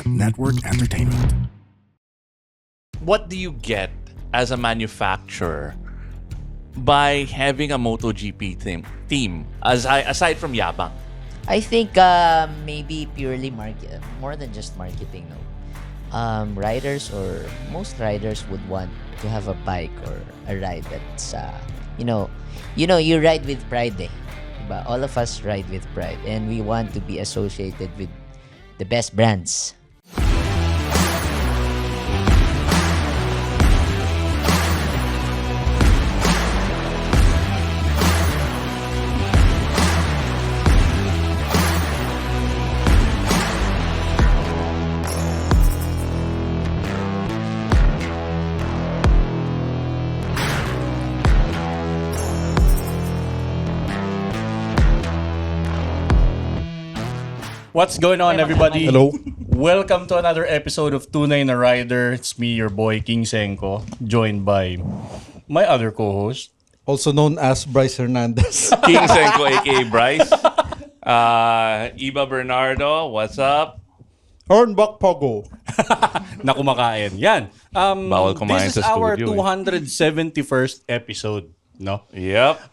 Network Entertainment. What do you get as a manufacturer by having a MotoGP team aside from Yabang? I think maybe purely more than just marketing. No, riders or most riders would want to have a bike or a ride that's you ride with pride. But all of us ride with pride, and we want to be associated with the best brands. What's going on, everybody? Hello. Welcome to another episode of Tunay na Rider. It's me, your boy, King Senko, joined by my other co-host. Also known as Bryce Hernandez. King Senko, aka Bryce. Iba Bernardo, what's up? Hornbuck Pogo. Na kumakain. Yan. Bawal kumain this is sa our studio, 271st episode. No? Yep.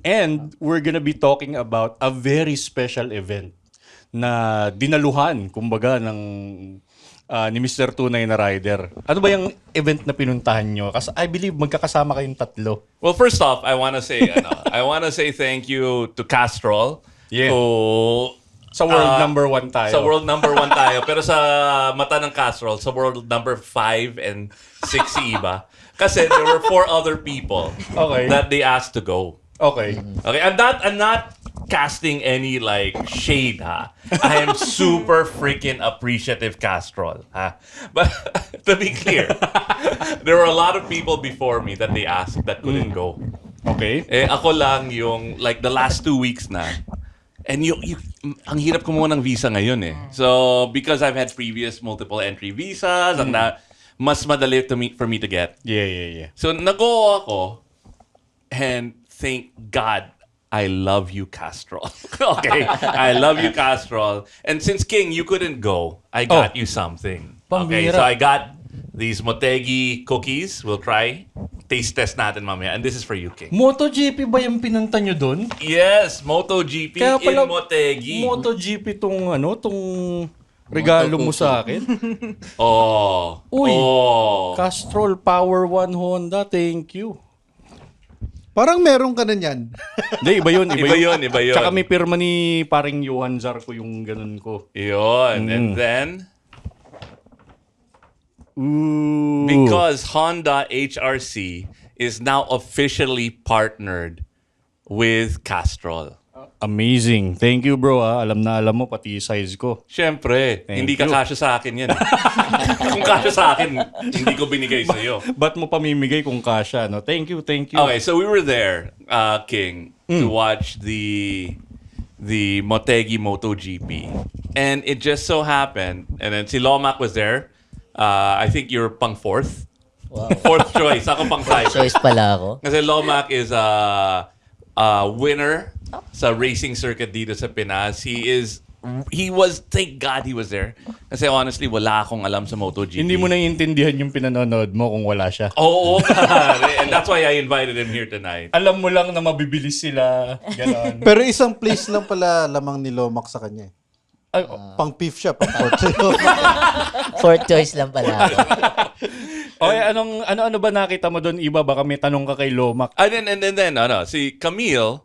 And we're gonna be talking about a very special event na dinaluhan, kumbaga, ni Mr. Tunay na Rider. Ano ba yung event na pinuntahan nyo? Kasi I believe magkakasama kayong tatlo. Well, first off, I want to say thank you to Castrol. Yeah. Who, Sa world number 1 tayo. Sa world number 1 tayo. Pero sa mata ng Castrol, sa world number 5 and 6 si Iba. Kasi there were 4 other people that they asked to go. Okay. Okay, I'm not casting any like shade, ha. I am super freaking appreciative, Castrol, ha. But to be clear, there were a lot of people before me that they asked that couldn't go. Okay. Ako lang yung like the last 2 weeks na. And ang hirap kumuha ng visa ngayon eh. So because I've had previous multiple entry visas, and mas madali for me to get. Yeah. So nag-go ako, and thank God, I love you, Castrol. Okay, I love you, Castrol. And since King, you couldn't go, I got you something. Okay, Pambira. so I got these Motegi cookies. We'll try. Taste test natin mamaya. And this is for you, King. MotoGP ba yung pinunta nyo dun? Yes, MotoGP Kaya pala, in Motegi. MotoGP tong regalo mo sa akin. Oh. Uy. Oh. Castrol Power 1 Honda, thank you. Parang meron ka na niyan. Hindi, iba yun. Iba yun. Tsaka may pirma ni paring Johan Zarco yung ganun ko. Yun. And then, Ooh. because Honda HRC is now officially partnered with Castrol. Amazing. Thank you, bro. Alam na alam mo, pati size ko. Siyempre, Thank hindi ka you. kasya sa akin yan. Kung kasya sa akin, hindi ko binigay sa'yo. Ba't mo pamimigay kung kasha, no? Thank you. Okay, so we were there, King, to watch the Motegi MotoGP. And it just so happened, and then si Lomac was there. I think you're pang fourth. Wow. Fourth choice. Ako pang five. Choice pala ako. Kasi Lomac is a winner sa racing circuit dito sa Pinas. He was, thank God he was there. Kasi honestly, wala akong alam sa MotoGP. Hindi mo naiintindihan yung pinanonood mo kung wala siya. Oo, and that's why I invited him here tonight. Alam mo lang na mabibilis sila. Ganon. Pero isang place lang pala lamang ni Lomac sa kanya. Ay, Pang fifth siya, pang fourth. Fourth choice lang pala ako. okay, ano ba nakita mo doon, Iba? Baka may tanong ka kay Lomac. And then, si Camille,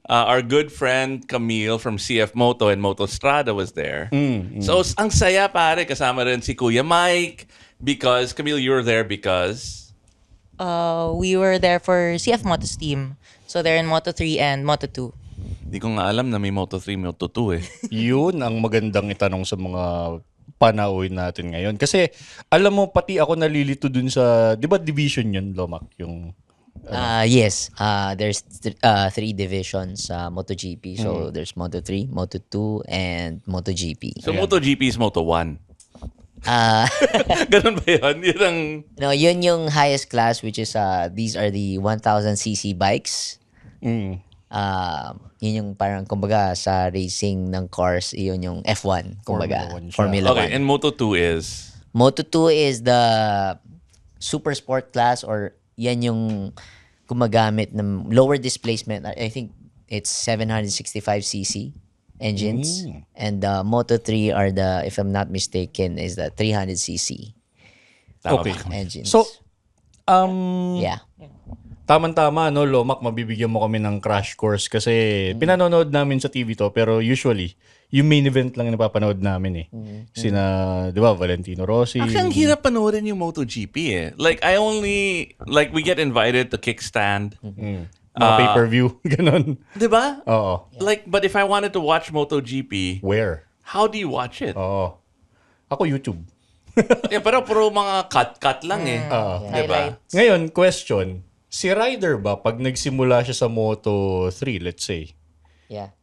our good friend Camille from CF Moto and Motostrada was there. So, ang saya pare, kasama rin si Kuya Mike. Because, Camille, you were there because... We were there for CF Moto's team. So they're in Moto3 and Moto2. Hindi ko nga alam na may Moto3, Moto2 eh. Yun ang magandang itanong sa mga panauhin natin ngayon. Kasi, alam mo, pati ako nalilito dun sa... Di ba division yun, Lomac? Yung... Yes. There's 3 divisions sa MotoGP. So there's Moto3, Moto2, and MotoGP. So, MotoGP is Moto1. Ganun ba yun? Yun ang... No, yun yung highest class, which is these are the 1000cc bikes. Yun yung parang, kumbaga, sa racing ng cars, yun yung F1, kumbaga. Formula 1 siya. Formula 1. Okay, and Moto2 is... Moto2 is the super sport class, or yan yung gumagamit ng lower displacement. I think it's 765cc engines. And Moto3 are the, if I'm not mistaken, is the 300cc Okay. engines. So, yeah. Tama-tama, no, Lomac, mabibigyan mo kami ng crash course kasi pinanonood namin sa TV to, pero usually, yung main event lang yung napapanood namin eh. Sina, di ba, Valentino Rossi. Actually, ang hirap panoorin yung MotoGP eh. Like, we get invited to Kickstand. Mga pay-per-view, ganun. Diba? Oo. Like, but if I wanted to watch MotoGP, Where? how do you watch it? Oo. Ako, YouTube. Yeah, pero puro mga cut-cut lang eh. Diba? Highlights. Ngayon, question. Si Ryder ba, pag nagsimula siya sa Moto3, let's say, Yeah.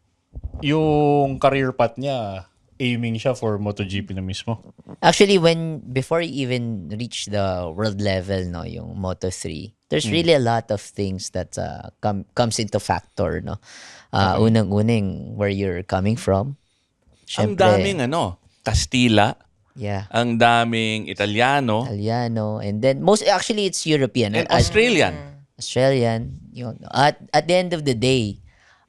yung career path niya, aiming siya for MotoGP na mismo? Actually, before you even reach the world level, no, yung Moto3, there's really a lot of things that comes into factor, no. Unang-uning where you're coming from. Ang Syempre, daming Kastila, yeah, ang daming Italiano, Italiano, and then actually it's European and Australian. Australian. Yun. At the end of the day,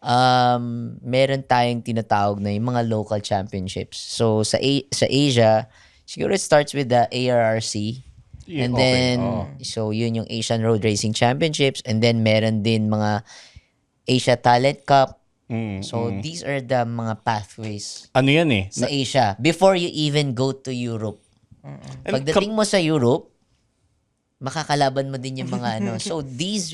meron tayong tinatawag na yung mga local championships. So sa Asia, siguro it starts with the ARRC. Yeah, And okay. then, so yun yung Asian Road Racing Championships. And then meron din mga Asia Talent Cup. So these are the mga pathways Ano yan eh? sa Asia before you even go to Europe. And Pagdating mo sa Europe, makakalaban mo din yung mga ano. So these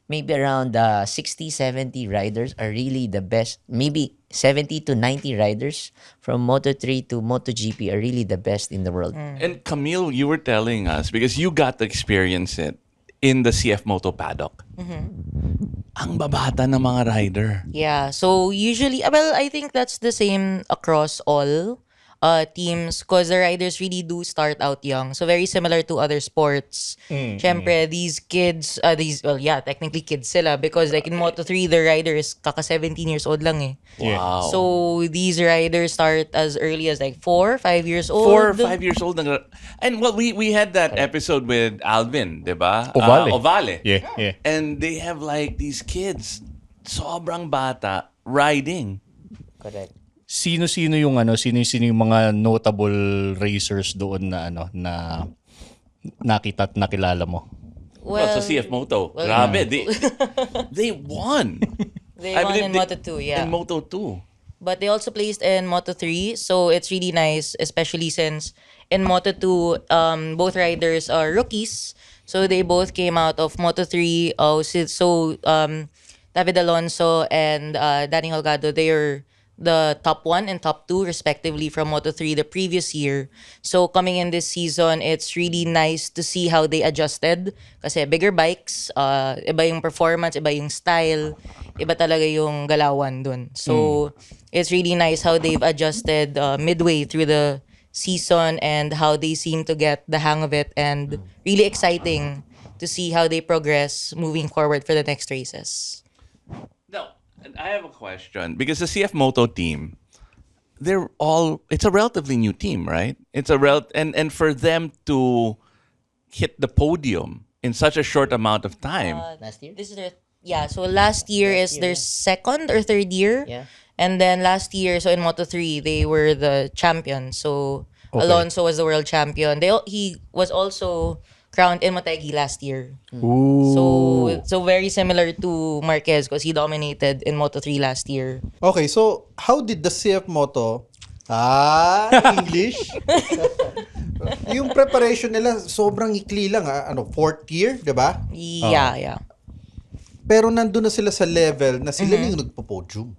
maybe around 60, 70 riders are really the best. Maybe 70 to 90 riders from Moto3 to MotoGP are really the best in the world. And Camille, you were telling us, because you got to experience it in the CF Moto paddock. Ang babata ng mga rider. Yeah, so usually, well, I think that's the same across all teams because the riders really do start out young. So very similar to other sports. Syempre, these kids, technically kids sila because like in Moto3, the rider is kaka 17 years old lang eh. Wow. So these riders start as early as like 4, 5 years old. 4 or 5 years old. And well, we had that episode with Alvin, diba? Ovale. Ovale. Yeah. And they have like these kids, sobrang bata, riding. Correct. Sino-sino yung mga notable racers doon na na nakita at nakilala mo? Well, sa CF Moto. Grabe. They won. They I won believe in Moto2, yeah. In Moto2. But they also placed in Moto3, so it's really nice, especially since in Moto2, both riders are rookies. So they both came out of Moto3. David Alonso and Danny Holgado, they are the top 1 and top 2 respectively from Moto3 the previous year. So coming in this season, it's really nice to see how they adjusted. Kasi bigger bikes, iba yung performance, iba yung style, iba talaga yung galawan dun. So it's really nice how they've adjusted midway through the season and how they seem to get the hang of it, and really exciting to see how they progress moving forward for the next races. Now, I have a question because the CF Moto team, it's a relatively new team, right? It's and for them to hit the podium in such a short amount of time. Last year? This is so last year is their second or third year. Yeah. And then last year, so in Moto3, they were the champions. So Alonso was the world champion. He was also crowned in Motegi last year. Ooh. So very similar to Marquez because he dominated in Moto3 last year. Okay, so how did the CF Moto English? Yung preparation nila sobrang ikli lang fourth year, 'di ba? Yeah. Pero nandun na sila sa level na sila na yung nagpo-podium.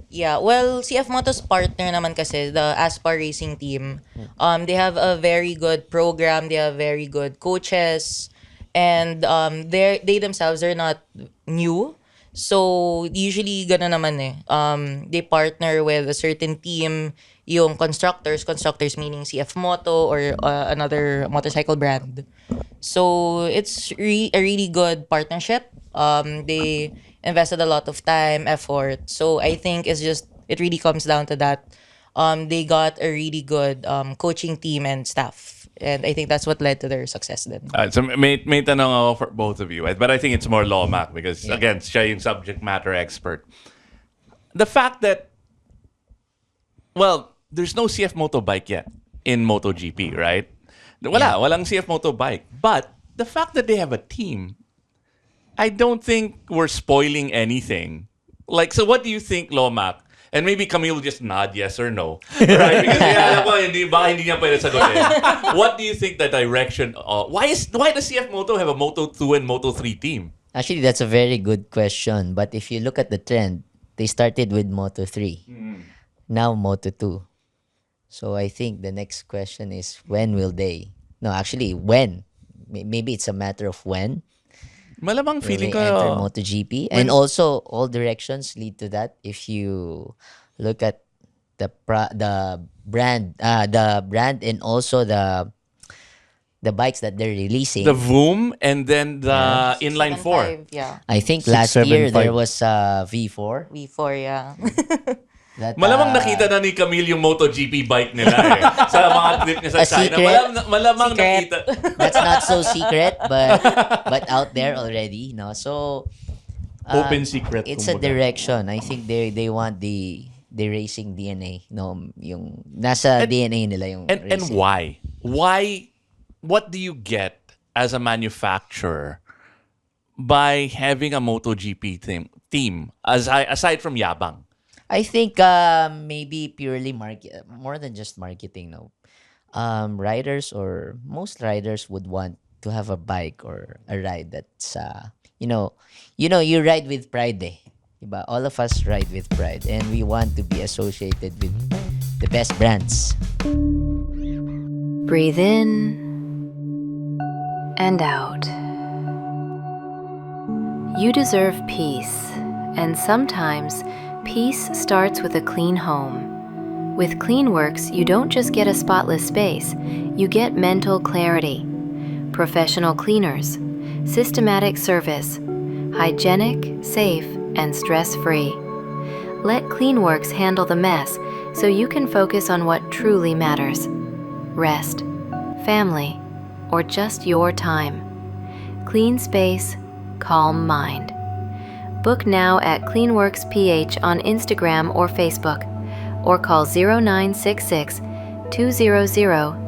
Yeah, well, CF Moto's partner naman kasi, the Aspar Racing Team, they have a very good program, they have very good coaches, and they themselves are not new. So, usually, gano'n naman eh. They partner with a certain team, yung constructors meaning CF Moto or another motorcycle brand. So, it's a really good partnership. They invested a lot of time, effort. So I think it really comes down to that. They got a really good coaching team and staff. And I think that's what led to their success then. So may tanong ako for both of you, but I think it's more Lomac because again, siya yung subject matter expert. The fact that, well, there's no CF Moto bike yet in MotoGP, right? Walang CF Moto bike. But the fact that they have a team, I don't think we're spoiling anything. Like, so what do you think, Lomac? And maybe Camille will just nod yes or no. Right? Because baka hindi niya pwede sagutin. What do you think the direction why does CF Moto have a Moto 2 and Moto 3 team? Actually, that's a very good question. But if you look at the trend, they started with Moto 3. Now Moto 2. So I think the next question is when will they? No, actually, when? Maybe it's a matter of when. Malamang Will feeling they enter ko. MotoGP? And also, all directions lead to that. If you look at the brand, and also the bikes that they're releasing. The Voom and then the Inline 4. 675, yeah. I think last year 675. there was V4. V4, yeah. That, Malamang nakita na ni Camille yung MotoGP bike nila sa mga trip niya sa A China. secret. Malamang Secret. nakita. That's not so secret, but out there already, no. So Open secret, It's a kumbaga. direction. I think they want the racing DNA, no, yung nasa DNA nila yung And racing. why? What do you get as a manufacturer by having a MotoGP team aside from Yabang? I think maybe purely market, more than just marketing. No, riders or most riders would want to have a bike or a ride that's you ride with pride. Diba? All of us ride with pride, and we want to be associated with the best brands. Breathe in and out. You deserve peace, and sometimes peace starts with a clean home. With CleanWorks, you don't just get a spotless space, you get mental clarity. Professional cleaners, systematic service, hygienic, safe, and stress-free. Let CleanWorks handle the mess so you can focus on what truly matters. Rest, family, or just your time. Clean space, calm mind. Book now at CleanWorks PH on Instagram or Facebook, or call 0966 200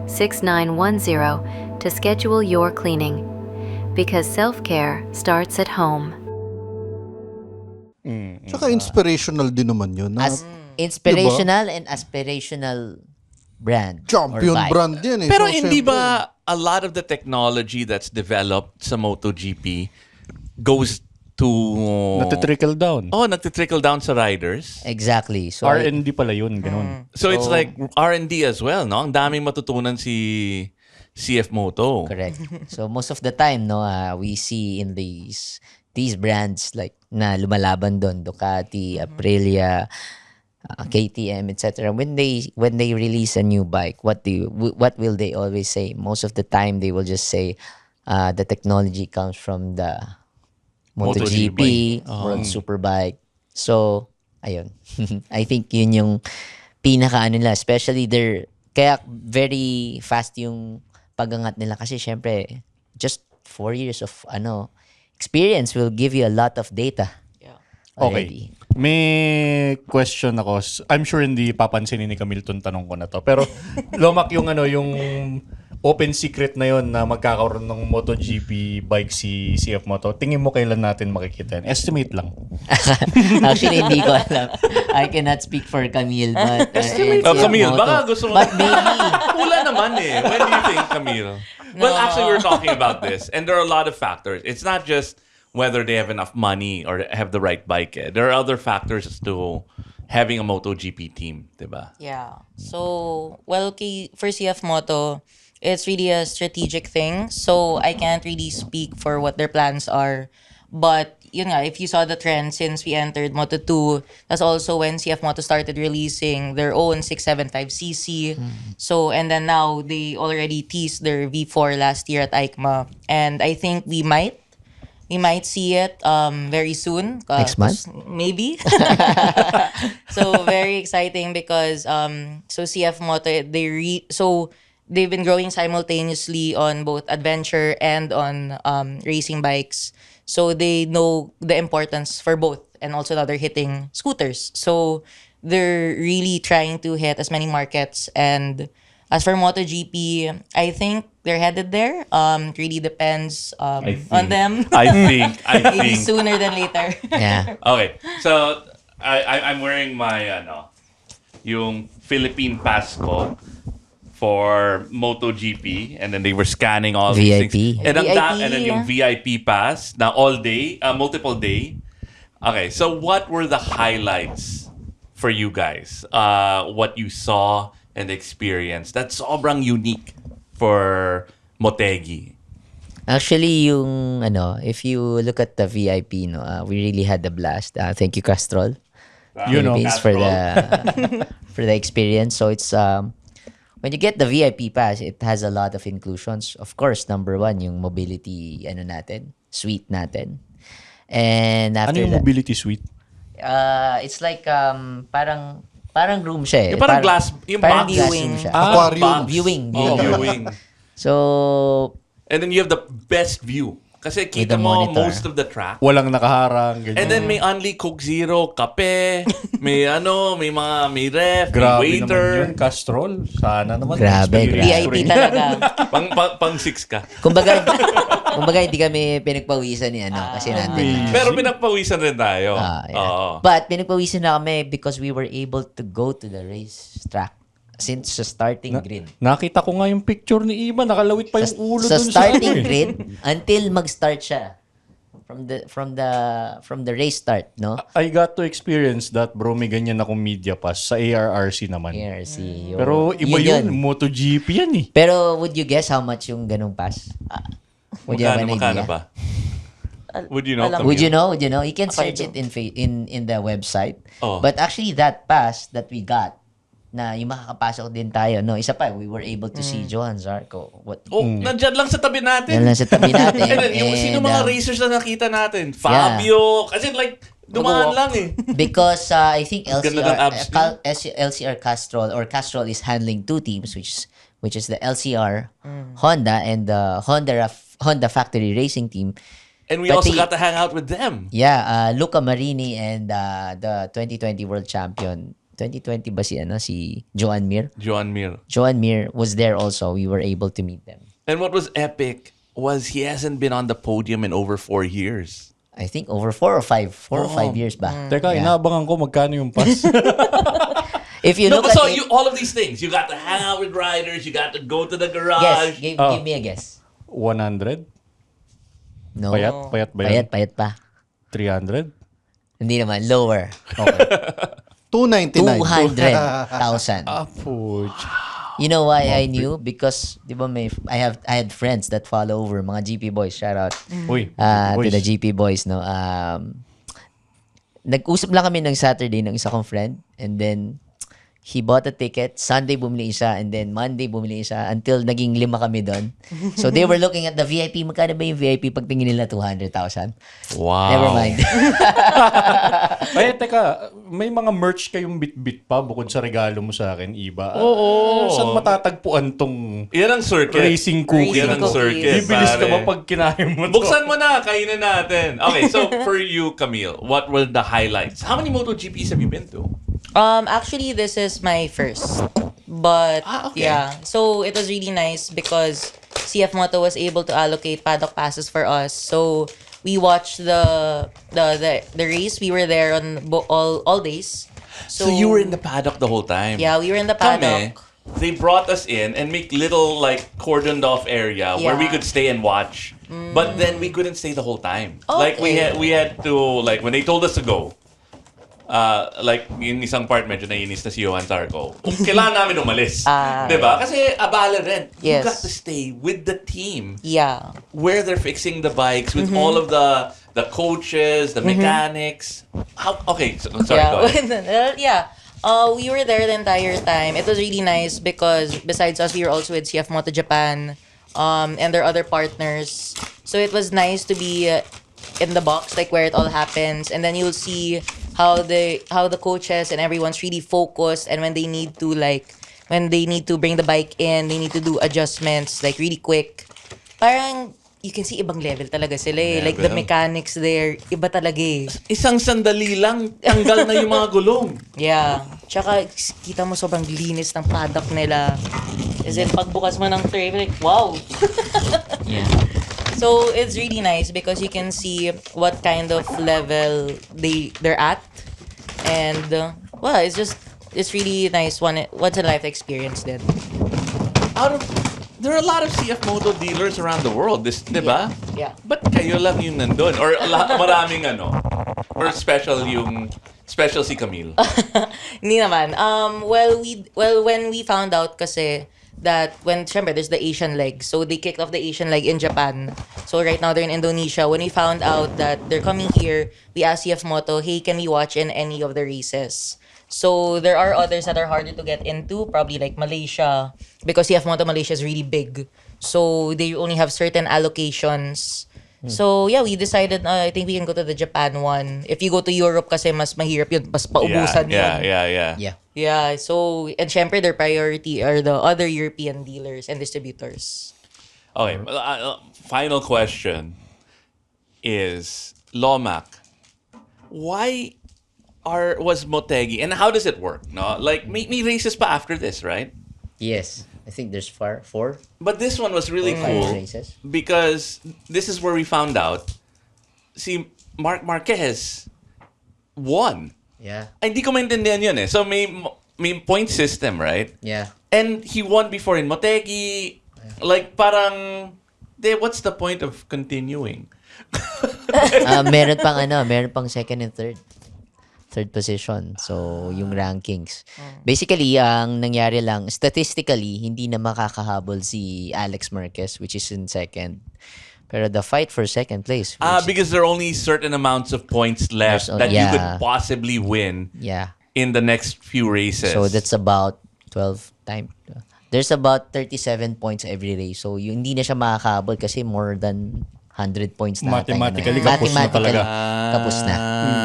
6910 to schedule your cleaning. Because self-care starts at home. Tsaka inspirational din naman yun. Na As inspirational and aspirational brand. champion or bike. brand yan eh. Pero So, hindi syempre, ba a lot of the technology that's developed sa MotoGP goes to Natitrickle down. nagtitrickle down sa riders? Exactly. So R&D pala yun, ganun. So it's like R&D as well, no? Ang daming matutunan si CF Moto. correct. So most of the time, no, we see in these brands like na lumalaban doon, Ducati, Aprilia, KTM, etc. When they release a new bike, what will they always say? Most of the time, they will just say the technology comes from the MotoGP, World Superbike. So, ayun. I think yun yung pinaka nila. Especially kaya very fast yung pagangat nila kasi syempre just 4 years of experience will give you a lot of data. Yeah. Already. Okay. May question ako. I'm sure hindi papansinin ni Camille tong tanong ko na to. Pero Lomac, yung open secret na yon na magkakaroon ng MotoGP bike si CF Moto. Tingin mo kailan natin makikita yan? Estimate lang. Actually, hindi ko alam. I cannot speak for Camille, but Camille, baka gusto mo. But maybe. Wala naman eh. When do you think, Camille? Well, actually, we're talking about this, and there are a lot of factors. It's not just whether they have enough money or have the right bike. There are other factors as to having a MotoGP team, diba? Yeah. So, well, for CF Moto, it's really a strategic thing. So, I can't really speak for what their plans are. But, yun nga, if you saw the trend since we entered Moto2, that's also when CF Moto started releasing their own 675cc. So, and then now, they already teased their V4 last year at EICMA. And I think we might we might see it very soon. Next month? Maybe. So very exciting because so CF Moto they've been growing simultaneously on both adventure and on racing bikes. So they know the importance for both, and also now they're hitting scooters. So they're really trying to hit as many markets. And as for MotoGP, I think they're headed there. It really depends on them. I think. Maybe sooner than later. Yeah. Okay, so I'm wearing my yung Philippine pass ko for MotoGP, and then they were scanning all these VIP. things. And, VIP, and then yung VIP pass na all day, multiple day. Okay, so what were the highlights for you guys? What you saw and experienced that's sobrang unique for Motegi. Actually, yung if you look at the VIP, we really had a blast. Thank you, Castrol. You know, Philippines, for the for the experience. So it's when you get the VIP pass, it has a lot of inclusions. Of course, number one, yung mobility suite natin. And ano after yung that, mobility suite? it's like parang room siya eh. Yung parang glass, yung parang box. glass Viewing. room siya. Aquarium. Viewing. Oh, viewing. So, And then you have the best view. Kasi kita the mo monitor. most of the track. Walang nakaharang, ganyan. And then may only Coke Zero, kape, may may ref, Grabe may naman waiter. yun, Castrol. Sana naman. Grabe, experience grabe. ko VIP rin. talaga. Pang 6 ka. kumbaga hindi kami pinagpawisan ni kasi natin. Pero pinagpawisan rin tayo. Yeah. Oo. But pinagpawisan na kami because we were able to go to the race track since sa starting grid. Nakita ko nga yung picture ni Iba, nakalawit pa yung ulo Sa dun starting sa grid until mag-start siya from the race start, no? I got to experience that, bro. May ganyan akong media pass sa ARRC naman. Here, see. Pero iba yun, MotoGP yan eh. Pero would you guess how much yung ganung pass? Would you have an Magkano idea? ba? Would you know? Alam. Would you know? You can Ako search ito. it in the website. Oh. But actually, that pass that we got, na yung makakapasok din tayo, no? Isa pa, we were able to see Johan Zarco. Oh, nandyan lang sa tabi natin. Yan lang sa tabi natin. And then, yung sino And, mga racers na nakita natin? Fabio. Kasi like, dumaan lang eh. Because I think Ganda ng abs niya. LCR Castrol is handling two teams, which is the LCR Honda and the Honda Factory Racing Team. And we But also they- got to hang out with them. Yeah, Luca Marini and the 2020 world champion. 2020 ba si Joan Mir? Joan Mir. Joan Mir was there also. We were able to meet them. And what was epic was he hasn't been on the podium in over 4 years. I think over 4 or 5 years ba? Teka, inaabangan ko magkano yung pass. If you No, look but so at it, all of these things. You got to hang out with riders. You got to go to the guess, garage. give me a guess. 100? No. Payat ba yan? Payat pa. 300? Hindi naman, lower. Okay. 299. 200,000. Apuch. You know why I knew? Because, di ba, I had friends that follow over, mga GP boys. Shout out Uy, to boys. the GP boys, no? Nag-usap lang kami ng Saturday ng isa kong friend, and then he bought a ticket. Sunday bumili isa, and then Monday bumili isa, until naging 5 kami doon. So they were looking at the VIP. Magkano ba yung VIP? Pagtingin nila, 200,000. Wow. Never mind. Ay, teka, may mga merch kayong bit-bit pa bukod sa regalo mo sa akin, Iba. Oo. Saan matatagpuan tong Yan ang circuit. racing cookie? Yan ang cookies. circuit. Bibilis ka pare. ba pag kinain mo to? Buksan mo na, kainin natin. Okay, so for you, Camille, what were the highlights? How many MotoGPs have you been to? Actually, this is my first. But, okay. yeah. So, it was really nice because CF Moto was able to allocate paddock passes for us. So, we watched the race. We were there on all days. So you were in the paddock the whole time? Yeah, we were in the Kami, paddock. they brought us in and make little like cordoned off area where we Yeah. could stay and watch. But then we couldn't stay the whole time. Okay. Like we had to like when they told us to go. Like yung isang part medyo nainis na si Johan Zarco. Kailangan namin umalis. Diba? Kasi abala rin. You Yes. got to stay with the team Yeah. where they're fixing the bikes with all of the coaches, the mechanics. How? Okay, sorry. Yeah. Go ahead. Yeah. We were there the entire time. It was really nice because besides us, we were also with CF Moto Japan, and their other partners. So it was nice to be in the box, like where it all happens, and then you'll see how the coaches and everyone's really focused, and when they need to bring the bike in, they need to do adjustments like really quick. Parang you can see ibang level talaga sila eh. Like the Level. mechanics there, iba talaga eh. Isang sandali lang, tanggal na yung mga gulong. Yeah. Tsaka kita mo sobrang linis ng paddock nila. As in, pagbukas mo ng tray, like, wow! Yeah. So, it's really nice because you can see what kind of level they're at. And, well, it's really nice once in a life experience din. There are a lot of CF Moto dealers around the world, di ba? Yeah. Ba't kayo lang yung nandun? Or maraming Or special si Camille? Hindi naman. When we found out kasi that syempre, there's the Asian leg. So, they kicked off the Asian leg in Japan. So, right now, they're in Indonesia. When we found out that they're coming here, we asked CF Moto, hey, can we watch in any of the races? So, there are others that are harder to get into, probably like Malaysia, because CF Moto Malaysia is really big. So, they only have certain allocations. So, yeah, we decided, I think we can go to the Japan one. If you go to Europe kasi mas mahirap yun, mas paubusan yun. Yeah. Yeah, so, and syempre, their priority are the other European dealers and distributors. Okay, final question is, Lomac, why was Motegi, and how does it work? No, like may races pa after this, right? Yes. I think there's 4 But this one was really or 5 cool races. because this is where we found out. See, Mark Marquez won. Yeah. Ay, hindi ko maintindihan yun eh. So may point system, right? Yeah. And he won before in Motegi. Like parang, what's the point of continuing? Meron pang second and third position. So, yung rankings. Basically, ang nangyari lang, statistically, hindi na makakahabol si Alex Marquez, which is in second. Pero the fight for second place. Because there are only certain amounts of points left that you could possibly win Yeah. in the next few races. So, that's about 12 times. There's about 37 points every race. So, hindi na siya makakahabol kasi more than 100 points na. Mathematically, kapos na talaga. Kapos na.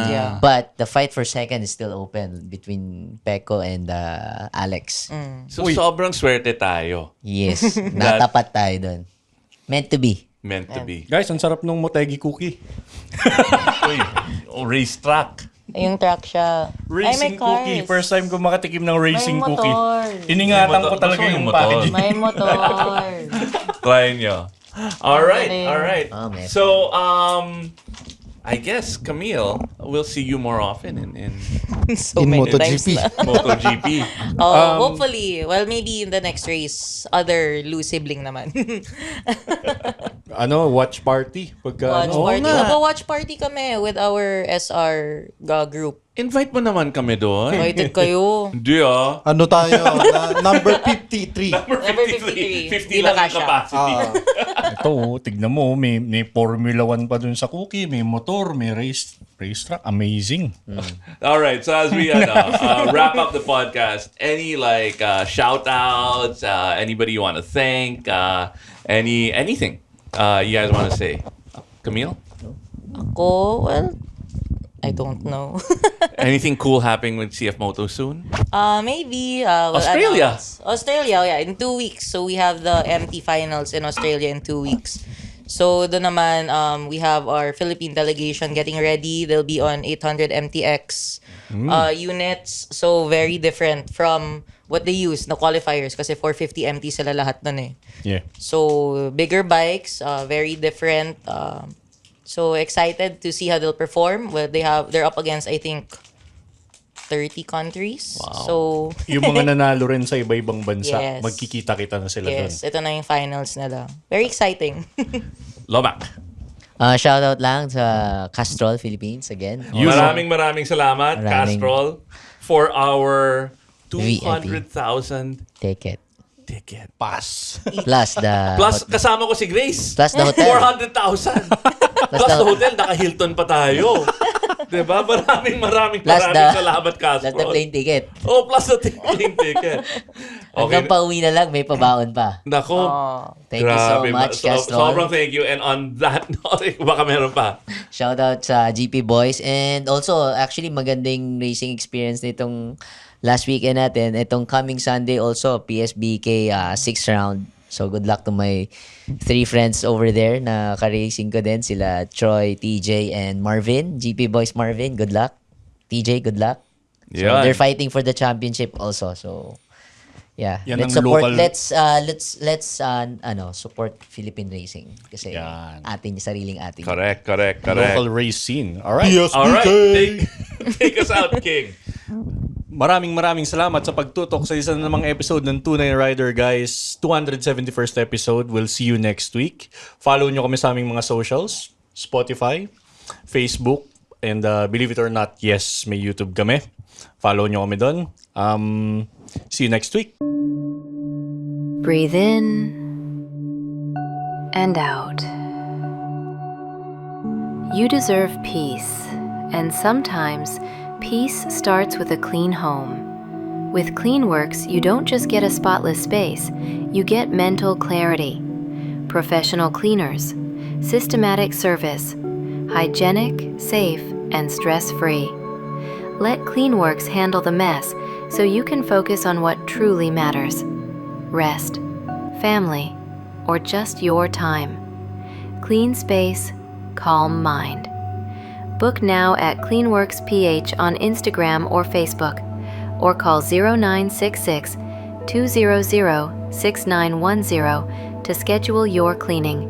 Yeah. But the fight for second is still open between Pecco and Alex. So sobrang swerte tayo. Yes. Natapat tayo dun. Meant to be. Meant to be. Guys, ang sarap nung Motegi cookie. Uy, racetrack. Yung track siya. Racing cookie. First time ko makatikim ng racing May cookie. motor. Iningatan ko talaga Gusto mo yung yung motor? packaging. May motor. Try nyo. All right. Oh, man. So, I guess, Camille, we'll see you more often in So In many MotoGP. times na. MotoGP. Hopefully. Well, maybe in the next race, other Lou sibling naman. Watch party. Pagka, Watch party. Mag-watch party kami with our SR group. Invite mo naman kami doon. Invited kayo. Hindi Ano tayo? Number 53. Number 53. 50 lang ang capacity. Ito, tignan mo, may Formula 1 pa dun sa cookie, may motor, may racetrack. Amazing. All right. So as we wrap up the podcast, any shout outs, anybody you want to thank, anything you guys want to say? Camille? Ako, well, I don't know. Anything cool happening with CF Moto soon? Maybe. Australia. Australia, yeah, in 2 weeks. So we have the MT finals in Australia in 2 weeks. So doon naman, we have our Philippine delegation getting ready. They'll be on 800 MTX units. So very different from what they use, the qualifiers. Kasi 450 MT sila lahat nun eh. Yeah. So bigger bikes, very different. So excited to see how they'll perform. Well, they're up against, I think, 30 countries. Wow. So Yung mga nanalo rin sa iba-ibang bansa, Yes. magkikita-kita na sila dun. yes, ito na yung finals nila. Very exciting. Lomac. Shout out lang sa Castrol Philippines again. Maraming salamat, Maraming- Castrol, for our VIP. 200,000 Ticket. ticket. Pass. Plus the Plus, kasama ko si Grace. Plus the hotel. 400,000. Plus the hotel, naka-Hilton pa tayo. Diba? Maraming Plus salamat, Castrol. plus the plane ticket. Oh, plus the plane ticket. Hanggang pauwi na lang, may pabaon pa. Nako. Thank you so Grabe, much, Castrol. Sobrang thank you. And on that note, baka meron pa. Shout out sa GP Boys. And also, actually, magandang racing experience nitong last weekend natin. Itong coming Sunday also, PSBK 6th round. So, good luck to my 3 friends over there na ka-racing ko din. Sila Troy, TJ, and Marvin. GP Boys Marvin, good luck. TJ, good luck. So, Yan. they're fighting for the championship also. So, yeah. Yan Let's ang support, local- let's support Philippine racing. Kasi Yan. sariling atin. Correct. Local race scene. All right. Alright, take us out, King. Maraming salamat sa pagtutok sa isa na namang episode ng Tunay Rider, guys. 271st episode. We'll see you next week. Follow nyo kami sa aming mga socials. Spotify, Facebook, and believe it or not, yes, may YouTube kami. Follow nyo kami doon. See you next week. Breathe in and out. You deserve peace, and sometimes peace starts with a clean home. With CleanWorks, you don't just get a spotless space, you get mental clarity. Professional cleaners, systematic service, hygienic, safe, and stress-free. Let CleanWorks handle the mess so you can focus on what truly matters. Rest, family, or just your time. Clean space, calm mind. Book now at CleanWorks PH on Instagram or Facebook, or call 0966 200 6910 to schedule your cleaning.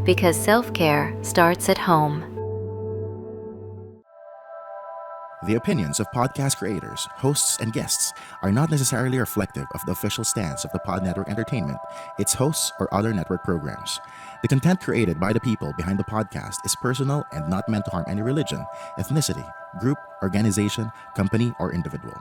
Because self-care starts at home. The opinions of podcast creators, hosts, and guests are not necessarily reflective of the official stance of the Pod Network Entertainment, its hosts, or other network programs. The content created by the people behind the podcast is personal and not meant to harm any religion, ethnicity, group, organization, company, or individual.